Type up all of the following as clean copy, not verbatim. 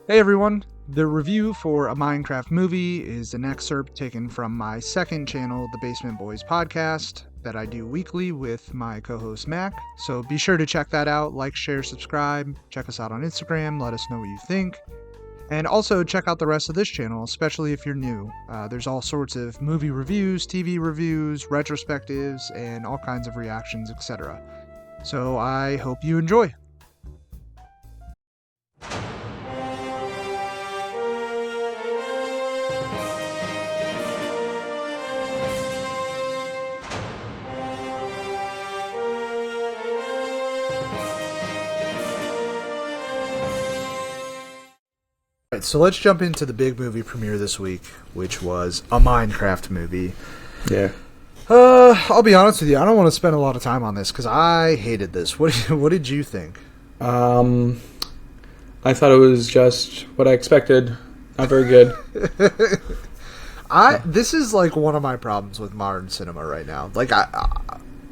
Hey everyone! The review for a Minecraft movie is an excerpt taken from my second channel, the Basement Boys podcast, that I do weekly with my co-host Mac. So be sure to check that out, like, share, subscribe, check us out on Instagram, let us know what you think. And also check out the rest of this channel, especially if you're new. There's all sorts of movie reviews, TV reviews, retrospectives, and all kinds of reactions, etc. So I hope you enjoy. Alright, so let's jump into the big movie premiere this week, which was a Minecraft movie. Yeah. I'll be honest with you, I don't want to spend a lot of time on this because I hated this. What did you think? I thought it was just what I expected. Not very good. This is like one of my problems with modern cinema right now. Like,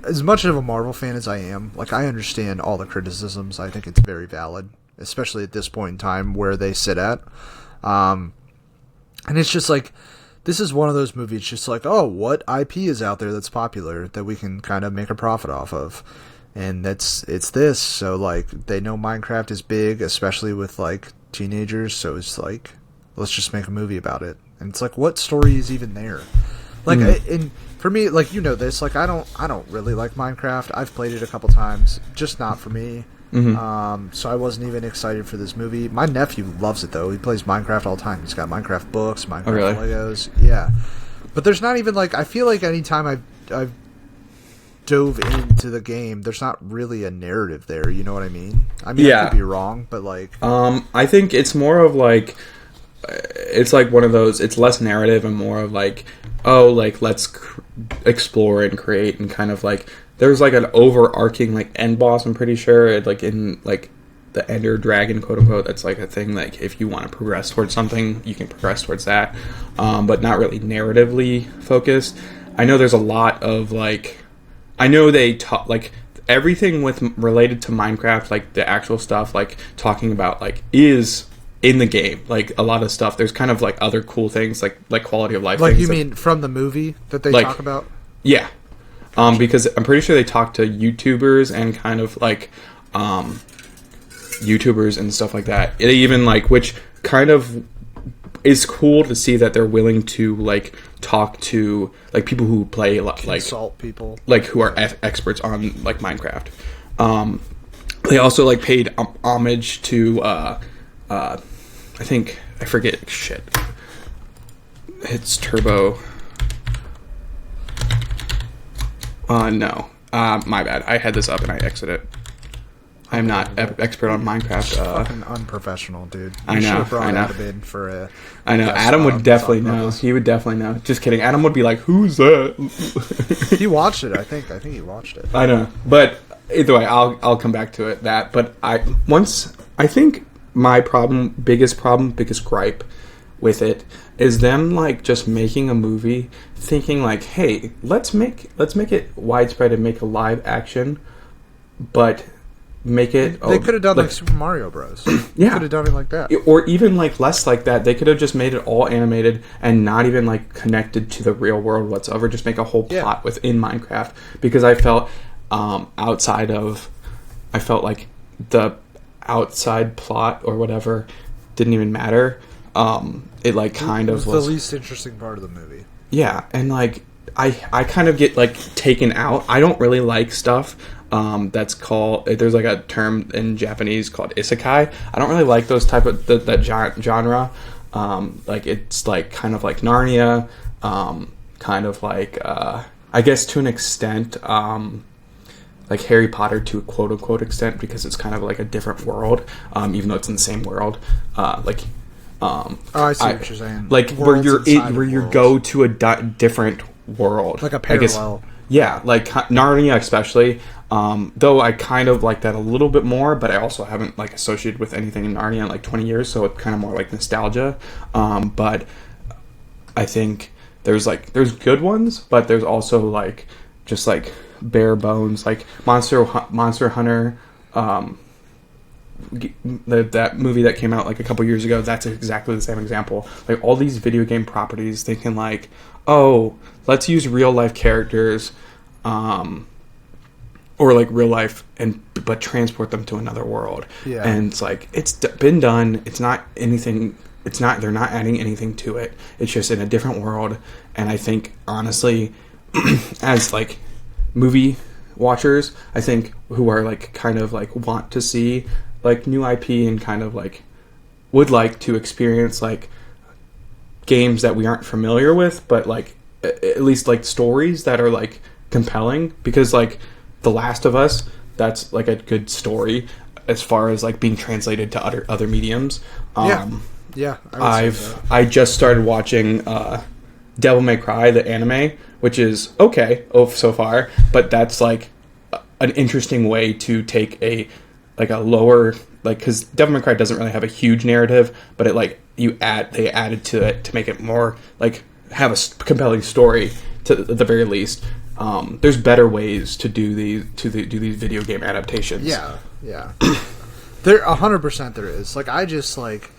as much of a Marvel fan as I am, like, I understand all the criticisms. I think it's very valid, especially at this point in time where they sit at. And it's just like, this is one of those movies just like, oh, what IP is out there that's popular that we can kind of make a profit off of? And it's this. So, like, they know Minecraft is big, especially with, like, teenagers. So it's like, let's just make a movie about it. And it's like, what story is even there? Like, and for me, like, you know this, like, I don't really like Minecraft. I've played it a couple times, just not for me. So I wasn't even excited for this movie. My nephew loves it though. He plays Minecraft all the time. He's got Minecraft books, Minecraft Legos. Yeah, but there's not even like, I feel like anytime I've dove into the game, there's not really a narrative there. You know what I mean? I mean, I could be wrong, but like, I think it's more of like, it's like one of those. It's less narrative and more of like, oh, like let's explore and create and kind of like. There's like an overarching like end boss. I'm pretty sure, like in like the Ender Dragon, quote unquote. That's like a thing. Like if you want to progress towards something, you can progress towards that, but not really narratively focused. I know there's a lot of like, I know they talk like everything with related to Minecraft, like the actual stuff, like talking about like is in the game. Like a lot of stuff. There's kind of like other cool things, like quality of life. Like things you mean from the movie that they like, talk about? Yeah. Because I'm pretty sure they talk to YouTubers and kind of like YouTubers and stuff like that. It even like, which kind of is cool to see that they're willing to like talk to like people who play like consult people like who are experts on like Minecraft. They also like paid homage to I think I forget shit. It's Turbo. No. My bad. I had this up and I exited. I'm not expert on Minecraft. Fucking unprofessional, dude. I know. I know. For a I know. Adam would definitely know. He would definitely know. Just kidding. Adam would be like, "Who's that?" He watched it. I think he watched it. I know. But either way, I'll come back to it. But I think my biggest gripe with it is them like just making a movie thinking like, hey, let's make it widespread and make a live action, but make it they could have done like Super Mario Bros. Yeah, could have done it like that, or even like less like that. They could have just made it all animated and not even like connected to the real world whatsoever. Just make a whole plot within Minecraft, because I felt I felt like the outside plot or whatever didn't even matter. It like kind of was the least interesting part of the movie. Yeah, and like I kind of get like taken out. I don't really like stuff that's called, there's like a term in Japanese called isekai. I don't really like those type of that genre. Like it's like kind of like Narnia, kind of like I guess to an extent like Harry Potter to a quote unquote extent, because it's kind of like a different world, even though it's in the same world. I see what you're saying. Like where you go to a different world, like a parallel. Yeah, like Narnia especially. Though I kind of like that a little bit more, but I also haven't like associated with anything in Narnia in like 20 years, so it's kind of more like nostalgia. But I think there's good ones, but there's also like just like bare bones, like Monster Hunter, that movie that came out like a couple years ago, that's exactly the same example. Like all these video game properties, they can like, oh, let's use real life characters, or like real life, but transport them to another world. Yeah. And it's like it's been done. It's not anything. It's not. They're not adding anything to it. It's just in a different world. And I think honestly, as like movie watchers, I think who are like kind of like want to see like new IP and kind of like would like to experience like games that we aren't familiar with, but like at least like stories that are like compelling, because like The Last of Us, that's like a good story as far as like being translated to other mediums. Yeah, I just started watching Devil May Cry, the anime, which is okay so far, but that's like an interesting way to take a lower, like, because Devil May Cry doesn't really have a huge narrative, but it like they added to it to make it more like have a compelling story at the very least. There's better ways to do these video game adaptations. Yeah. There 100% there is. Like I just like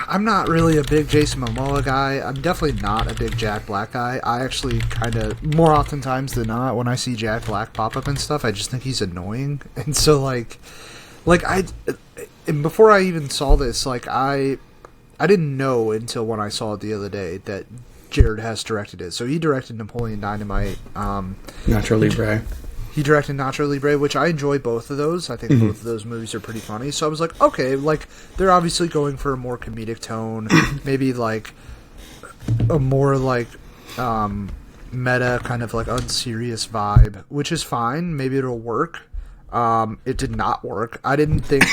I'm not really a big Jason Momoa guy. I'm definitely not a big Jack Black guy. I actually kind of, more oftentimes than not, when I see Jack Black pop up and stuff, I just think he's annoying. And so, and before I even saw this, like, I didn't know until when I saw it the other day that Jared Hess directed it. So he directed Napoleon Dynamite. Nacho Libre. He directed Nacho Libre, which I enjoy both of those. I think both of those movies are pretty funny. So I was like, okay, like, they're obviously going for a more comedic tone. Maybe, like, a more, like, meta, kind of, like, unserious vibe, which is fine. Maybe it'll work. It did not work. I didn't think,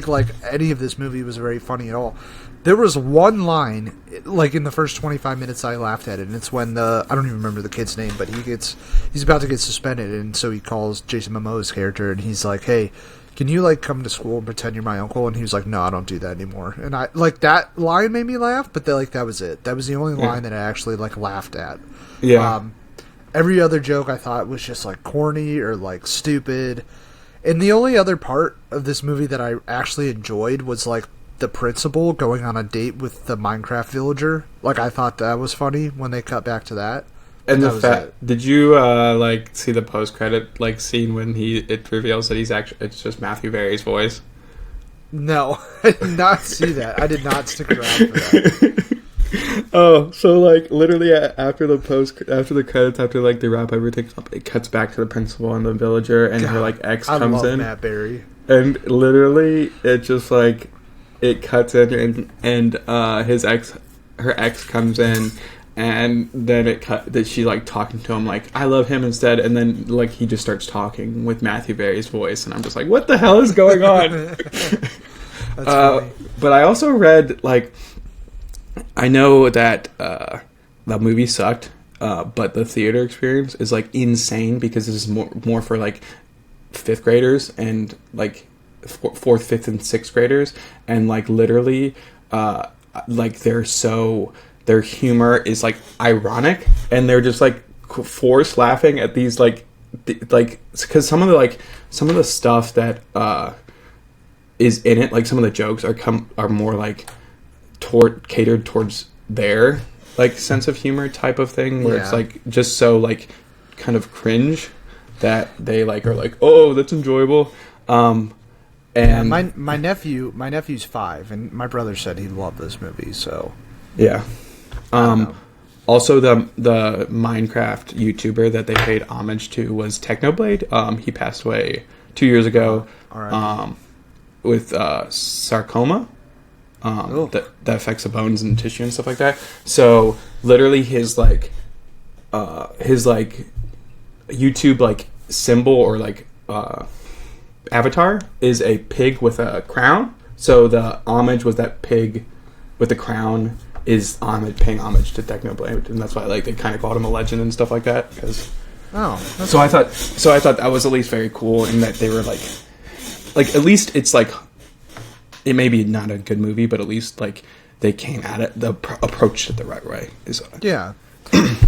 like, any of this movie was very funny at all. There was one line, like in the first 25 minutes, I laughed at it, and it's when I don't even remember the kid's name, but he's about to get suspended, and so he calls Jason Momoa's character, and he's like, "Hey, can you like come to school and pretend you're my uncle?" And he was like, "No, I don't do that anymore." And I like that line made me laugh, but that was it. That was the only line that I actually like laughed at. Yeah. Every other joke I thought was just like corny or like stupid, and the only other part of this movie that I actually enjoyed was like the principal going on a date with the Minecraft villager. Like, I thought that was funny when they cut back to that. And the fact, did you like see the post credit like scene when it reveals that it's just Matthew Berry's voice? No, I did not see that. I did not stick around for that. Oh, so like literally after the credits, after like they wrap everything up, it cuts back to the principal and the villager, and her like ex comes in. Matt Berry. And literally, it just like it cuts in, and her ex comes in, and then that she like talking to him like, "I love him" instead, and then like he just starts talking with Matthew Berry's voice, and I'm just like, what the hell is going on? That's funny. But I also read like, I know that the movie sucked, but the theater experience is like insane, because this is more for like fifth graders and like fourth, fifth, and sixth graders, and like literally, like their humor is like ironic, and they're just like forced laughing at these like because some of the stuff that is in it, like some of the jokes are more like catered towards their like sense of humor type of thing, where it's like just so like kind of cringe that they like are like, oh, that's enjoyable. And my nephew's 5, and my brother said he loved this movie. So yeah. Also, the Minecraft YouTuber that they paid homage to was Technoblade. He passed away 2 years ago. With sarcoma. That affects the bones and tissue and stuff like that. So literally, his YouTube like symbol or like avatar is a pig with a crown. So the homage was that pig with the crown is paying homage to Technoblade, and that's why like they kind of called him a legend and stuff like that. So I thought that was at least very cool, in that they were like at least it's like, it may be not a good movie, but at least like they came at it, approached it the right way. Yeah.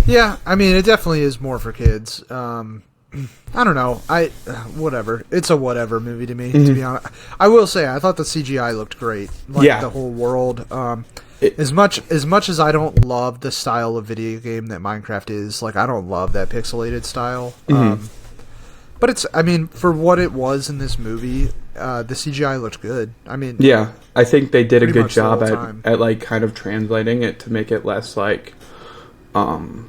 Yeah, I mean, it definitely is more for kids. I don't know. Whatever. It's a whatever movie to me. Mm-hmm. To be honest, I will say I thought the CGI looked great. Like Yeah. the whole world. As much as I don't love the style of video game that Minecraft is, like I don't love that pixelated style. Mm-hmm. But it's, I mean, for what it was in this movie, the CGI looked good. I mean, Yeah, I think they did a Pretty good much the job whole time. at like kind of translating it to make it less like kind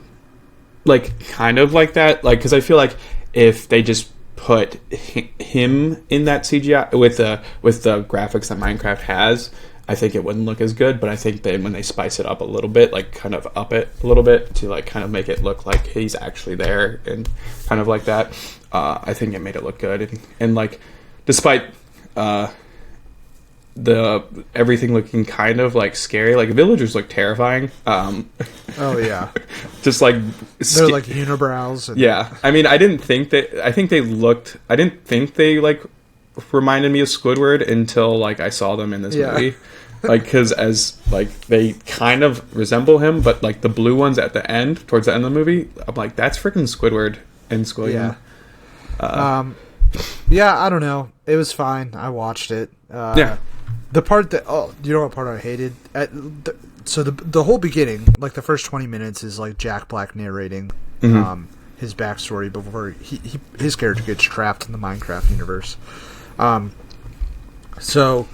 of like that, like, because I feel like if they just put him in that CGI with the graphics that Minecraft has, I think it wouldn't look as good. But I think that when they spice it up a little bit, like kind of up it a little bit to like kind of make it look like he's actually there and kind of like that, I think it made it look good. And like despite the everything looking kind of like scary, like villagers look terrifying. oh yeah, Just like they're like unibrows. And, yeah, I mean, I didn't think they like reminded me of Squidward until like I saw them in this Yeah. movie. Like, because as like they kind of resemble him, but like the blue ones at the end, towards the end of the movie, I'm like, that's freaking Squidward and Squilliam. Yeah. Yeah, I don't know. It was fine. I watched it. Yeah. The part that you know what part I hated? So the whole beginning, like the first 20 minutes, is like Jack Black narrating his backstory before his character gets trapped in the Minecraft universe. So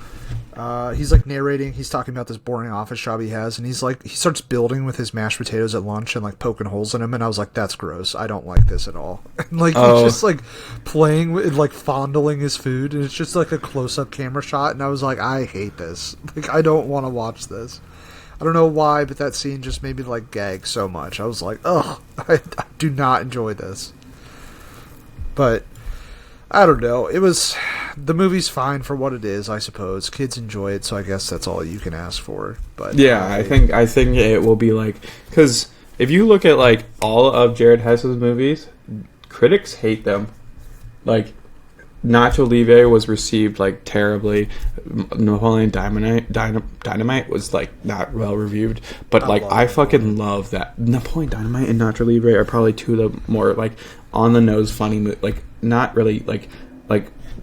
he's like narrating. He's talking about this boring office job he has, and he starts building with his mashed potatoes at lunch and like poking holes in them. And I was like, that's gross. I don't like this at all. And like he's just like playing with, like fondling his food, and it's just like a close up camera shot. And I was like, I hate this. Like I don't want to watch this. I don't know why, but that scene just made me like gag so much. I was like, ugh, I do not enjoy this. But I don't know. The movie's fine for what it is, I suppose. Kids enjoy it, so I guess that's all you can ask for. But Yeah, I think it will be like, because if you look at like all of Jared Hess's movies, critics hate them. Like Nacho Libre was received like terribly. Napoleon Dynamite was like not well reviewed, but like I fucking love that. Napoleon Dynamite and Nacho Libre are probably two of the more like on the nose funny like not really like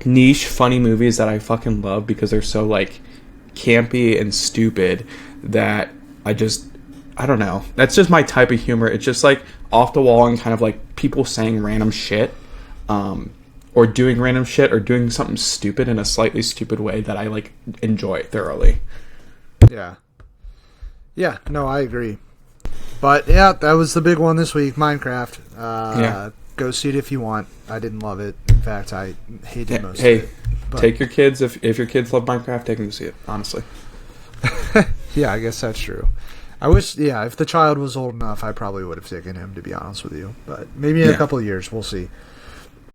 niche funny movies that I fucking love because they're so like campy and stupid that I don't know. That's just my type of humor. It's just like off the wall and kind of like people saying random shit. Or doing random shit or doing something stupid in a slightly stupid way that I like enjoy thoroughly. Yeah. Yeah, no, I agree. But yeah, that was the big one this week, Minecraft. Yeah. Go see it if you want. I didn't love it. In fact, I hated most of it. But Take your kids if your kids love Minecraft, take them to see it, honestly. yeah, I guess that's true. I wish, if the child was old enough, I probably would have taken him, to be honest with you. But maybe in a couple of years, we'll see.